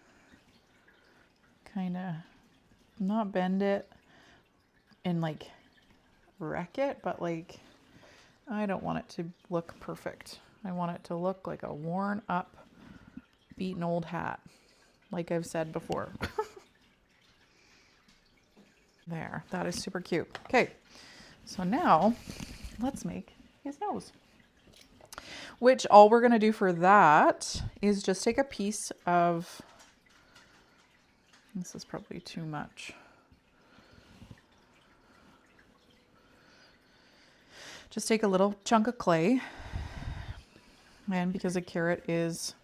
kind of not bend it and like wreck it, but like I don't want it to look perfect. I want it to look like a worn up, beaten old hat, like I've said before. There, that is super cute. Okay, so now let's make his nose. Which all we're gonna do for that is just take a piece of, this is probably too much. Just take a little chunk of clay, and because a carrot is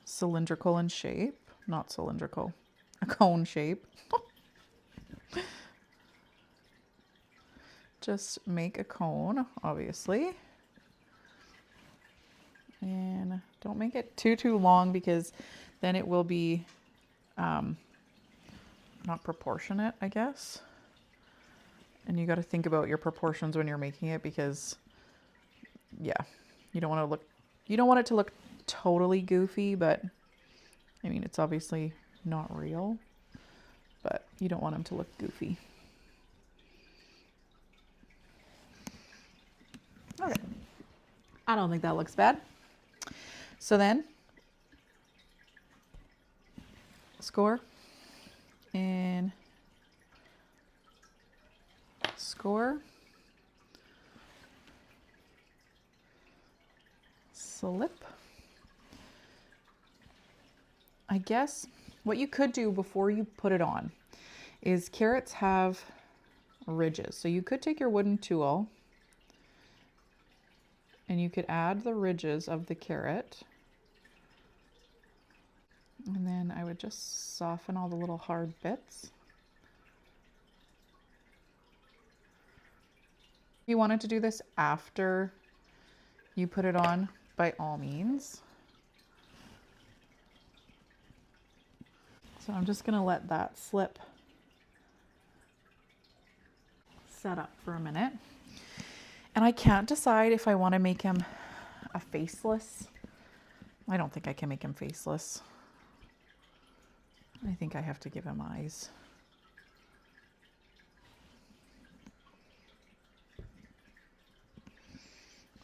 cylindrical in shape, not cylindrical, a cone shape, just make a cone, obviously. And don't make it too long, because then it will be not proportionate, I guess. And you got to think about your proportions when you're making it, because yeah, you don't want it to look totally goofy, but I mean, it's obviously not real, but you don't want them to look goofy. Okay. I don't think that looks bad. So then, score and score, slip. I guess what you could do before you put it on is, carrots have ridges. So you could take your wooden tool and you could add the ridges of the carrot. And then I would just soften all the little hard bits. If you wanted to do this after you put it on, by all means. So I'm just gonna let that slip set up for a minute. And I can't decide if I want to make him a faceless. I don't think I can make him faceless. I think I have to give him eyes.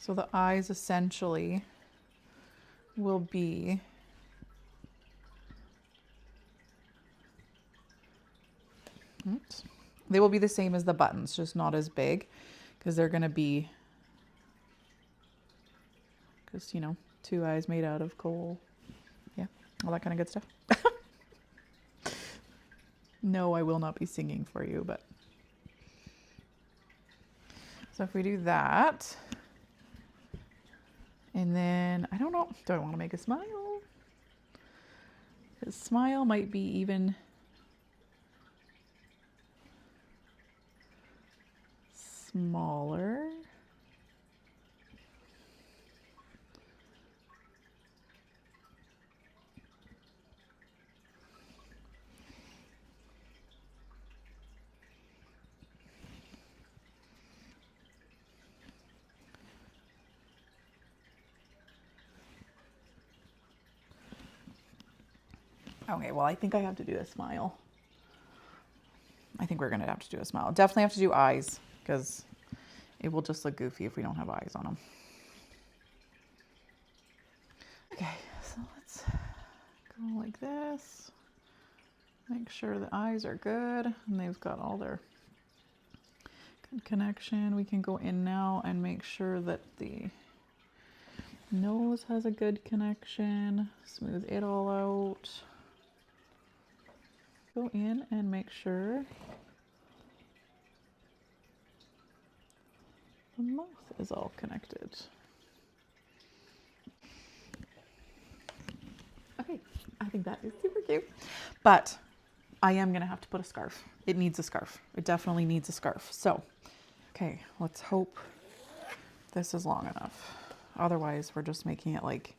So the eyes essentially will be they will be the same as the buttons, just not as big, because they're going to be, because, you know, 2 eyes made out of coal. Yeah, all that kind of good stuff. No, I will not be singing for you, but. So if we do that, and then, I don't know, do I want to make a smile? His smile might be even smaller. Okay, well, I think I have to do a smile. I think we're going to have to do a smile. Definitely have to do eyes, because it will just look goofy if we don't have eyes on them. Okay, so let's go like this. Make sure the eyes are good and they've got all their good connection. We can go in now and make sure that the nose has a good connection. Smooth it all out. Go in and make sure the mouth is all connected. Okay, I think that is super cute. But I am gonna have to put a scarf. It needs a scarf. It definitely needs a scarf. So, okay, let's hope this is long enough. Otherwise, we're just making it like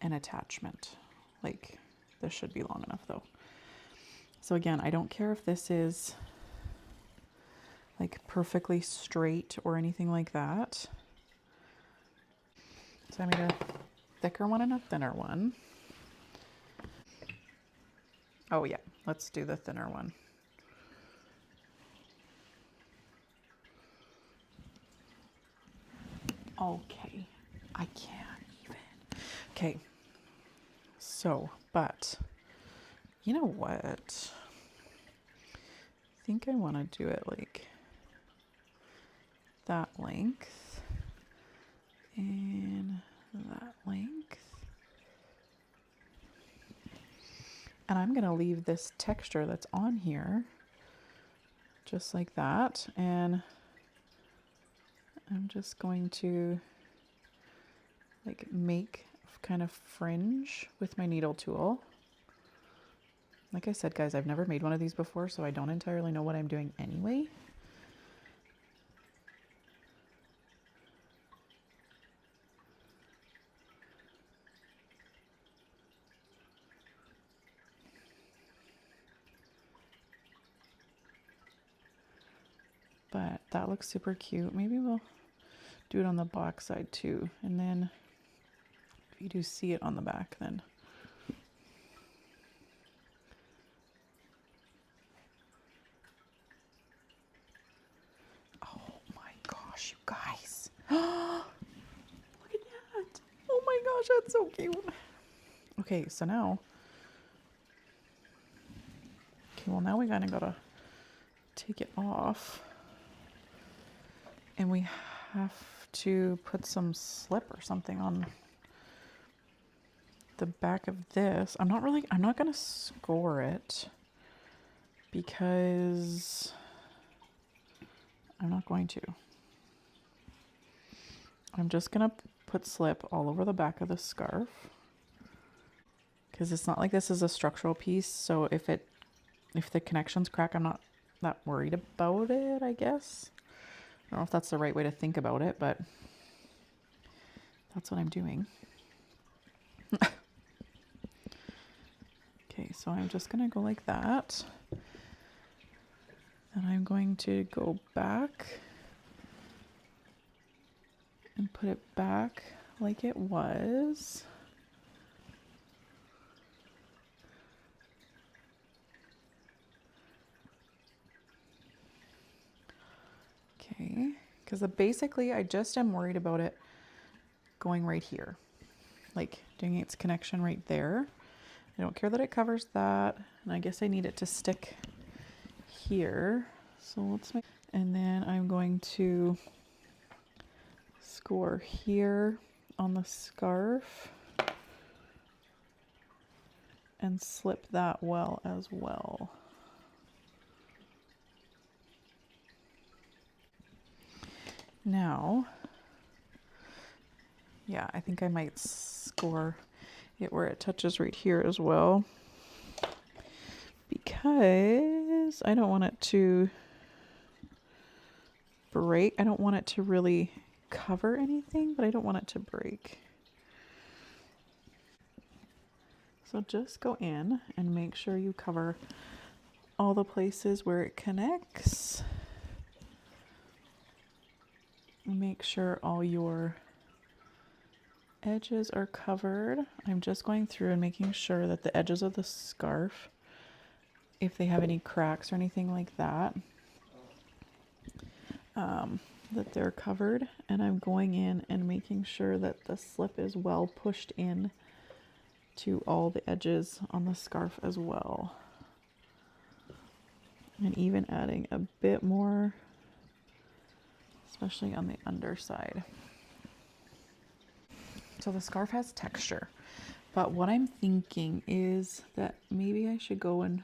an attachment. Like, this should be long enough though. So again, I don't care if this is like perfectly straight or anything like that. So I made a thicker one and a thinner one. Oh yeah, let's do the thinner one. Okay, I can't even. Okay, so, but you know what? think I want to do it like that length and that length. And I'm going to leave this texture that's on here just like that. And I'm just going to like make kind of fringe with my needle tool. Like I said, guys, I've never made one of these before, so I don't entirely know what I'm doing anyway. But that looks super cute. Maybe we'll do it on the back side too. And then if you do see it on the back, then oh my gosh, you guys. Look at that. Oh my gosh, that's so cute. Okay, so now, okay, well now we kind of gotta take it off. And we have to put some slip or something on the back of this. I'm not gonna score it because I'm not going to. I'm just gonna put slip all over the back of the scarf because it's not like this is a structural piece. So if the connections crack, I'm not that worried about it, I guess. I don't know if that's the right way to think about it, but that's what I'm doing. Okay, so I'm just going to go like that. Then I'm going to go back and put it back like it was. Okay, because basically I just am worried about it going right here, like doing its connection right there. I don't care that it covers that, and I guess I need it to stick here. So let's make, and then I'm going to score here on the scarf and slip that well as well. Now, yeah, I think I might score it where it touches right here as well, because I don't want it to break. I don't want it to really cover anything, but I don't want it to break. So just go in and make sure you cover all the places where it connects. Make sure all your edges are covered. I'm just going through and making sure that the edges of the scarf, if they have any cracks or anything like that, that they're covered. And I'm going in and making sure that the slip is well pushed in to all the edges on the scarf as well. And even adding a bit more, especially on the underside. So the scarf has texture, but what I'm thinking is that maybe I should go and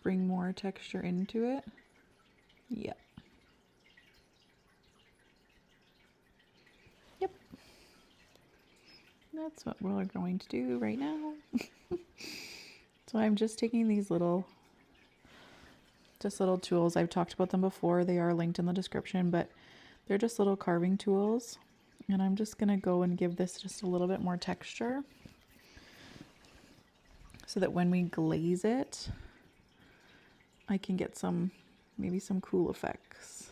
bring more texture into it. Yep. Yep. That's what we're going to do right now. So I'm just taking these little tools. I've talked about them before. They are linked in the description, but they're just little carving tools. And I'm just gonna go and give this just a little bit more texture so that when we glaze it, I can get maybe some cool effects.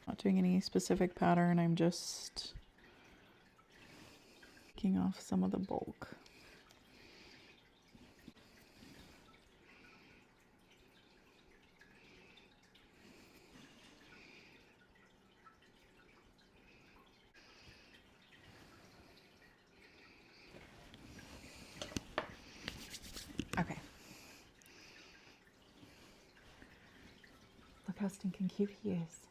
Not doing any specific pattern, I'm just taking off some of the bulk. Okay, how stinking cute he is.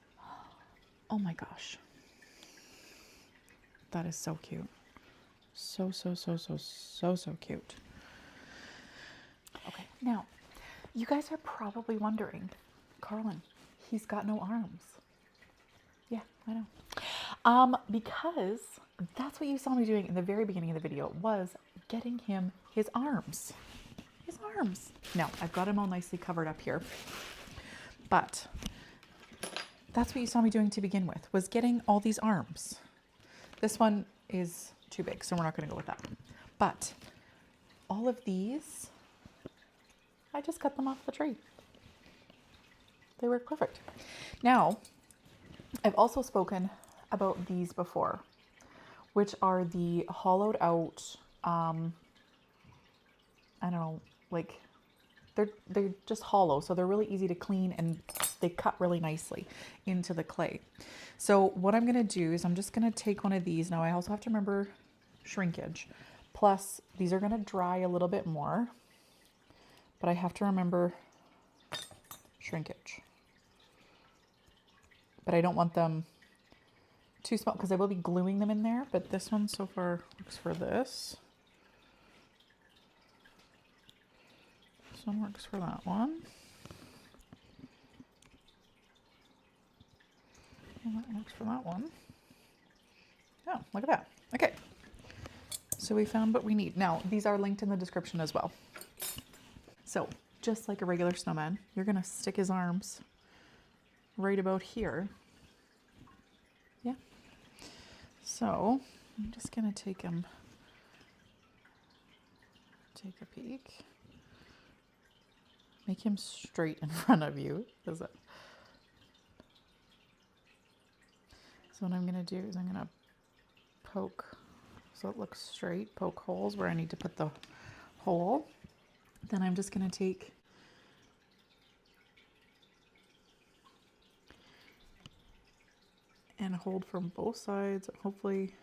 Oh my gosh. That is so cute. So cute. Okay, now, you guys are probably wondering, Carlin, he's got no arms. Yeah, I know. Because that's what you saw me doing in the very beginning of the video, was getting him his arms. His arms. Now, I've got him all nicely covered up here. But that's what you saw me doing to begin with, was getting all these arms. This one is too big, so we're not going to go with that. But all of these, I just cut them off the tree. They work perfect. Now, I've also spoken about these before, which are the hollowed out, I don't know, like they're just hollow, so they're really easy to clean and they cut really nicely into the clay. So what I'm gonna do is I'm just gonna take one of these. Now I also have to remember shrinkage. Plus these are gonna dry a little bit more, but I have to remember shrinkage. But I don't want them too small because I will be gluing them in there, but this one so far works for this. This one works for that one. And that works for that one. Oh, look at that. Okay. So we found what we need. Now, these are linked in the description as well. So, just like a regular snowman, you're going to stick his arms right about here. Yeah. So, I'm just going to take him, take a peek. Make him straight in front of you. Is it? So what I'm going to do is I'm going to poke so it looks straight, poke holes where I need to put the hole. Then I'm just going to take and hold from both sides. Hopefully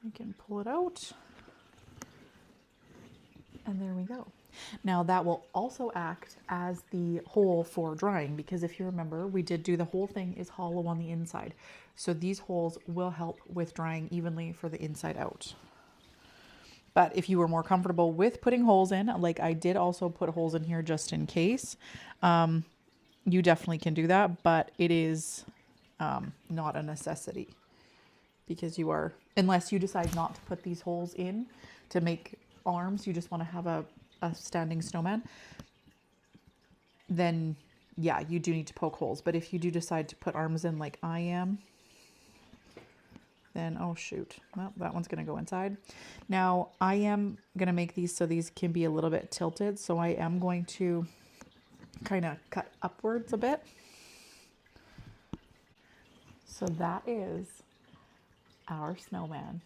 I can pull it out. And there we go. Now that will also act as the hole for drying, because if you remember, we did do the whole thing is hollow on the inside. So these holes will help with drying evenly for the inside out. But if you were more comfortable with putting holes in, like I did also put holes in here just in case, you definitely can do that, but it is not a necessity, because you are, unless you decide not to put these holes in to make arms, you just want to have a standing snowman, then yeah, you do need to poke holes. But if you do decide to put arms in like I am, then oh shoot, well, that one's going to go inside. Now I am going to make these so these can be a little bit tilted, so I am going to kind of cut upwards a bit. So that is our snowman.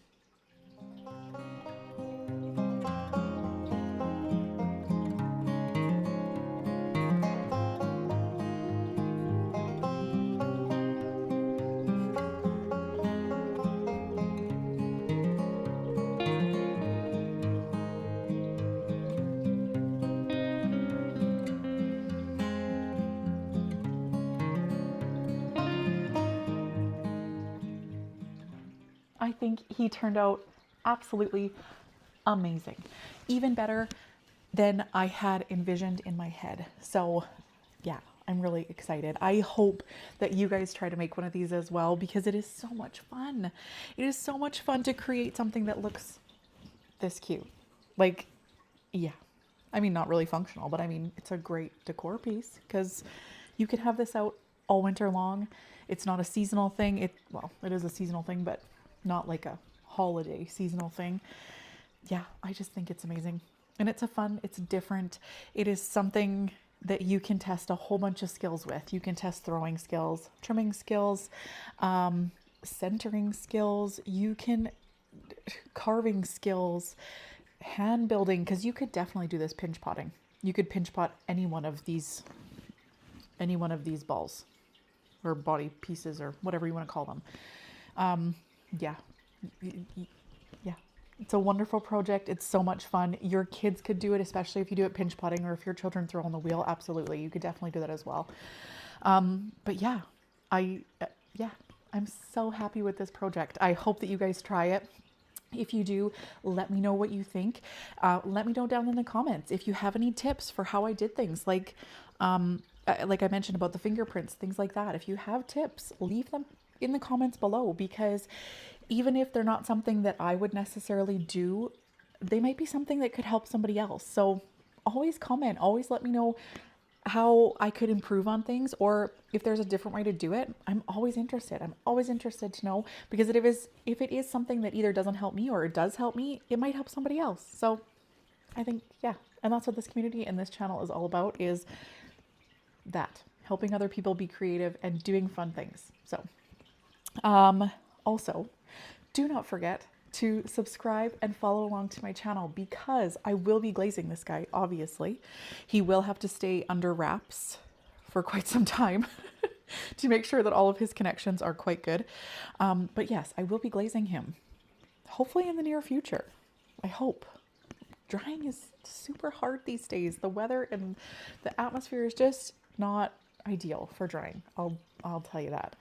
I think he turned out absolutely amazing. Even better than I had envisioned in my head. So yeah, I'm really excited. I hope that you guys try to make one of these as well, because it is so much fun. It is so much fun to create something that looks this cute. Like, yeah. I mean, not really functional, but I mean, it's a great decor piece because you could have this out all winter long. It's not a seasonal thing. Well, it is a seasonal thing, but not like a holiday seasonal thing. Yeah, I just think it's amazing. And it's it's different. It is something that you can test a whole bunch of skills with. You can test throwing skills, trimming skills, centering skills. You can carving skills, hand building, because you could definitely do this pinch potting. You could pinch pot any one of these balls or body pieces or whatever you want to call them. Yeah. Yeah. It's a wonderful project. It's so much fun. Your kids could do it, especially if you do it pinch potting or if your children throw on the wheel. Absolutely. You could definitely do that as well. But yeah, yeah, I'm so happy with this project. I hope that you guys try it. If you do, let me know what you think. Let me know down in the comments if you have any tips for how I did things, like I mentioned about the fingerprints, things like that. If you have tips, leave them in the comments below, because even if they're not something that I would necessarily do, they might be something that could help somebody else. So always comment, always let me know how I could improve on things, or if there's a different way to do it. I'm always interested. I'm always interested to know, because if it is something that either doesn't help me or it does help me, it might help somebody else. So I think, yeah, and that's what this community and this channel is all about, is that, helping other people be creative and doing fun things. So also, do not forget to subscribe and follow along to my channel, because I will be glazing this guy, obviously. He will have to stay under wraps for quite some time to make sure that all of his connections are quite good. But yes, I will be glazing him, hopefully in the near future. I hope. Drying is super hard these days. The weather and the atmosphere is just not ideal for drying. I'll tell you that.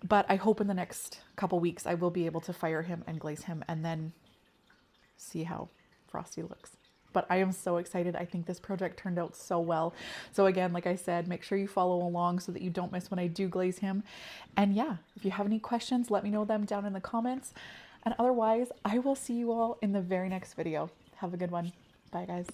But I hope in the next couple weeks I will be able to fire him and glaze him and then see how Frosty looks. But I am so excited. I think this project turned out so well. So again, like I said, make sure you follow along so that you don't miss when I do glaze him. And yeah, if you have any questions, let me know them down in the comments. And otherwise, I will see you all in the very next video. Have a good one. Bye, guys.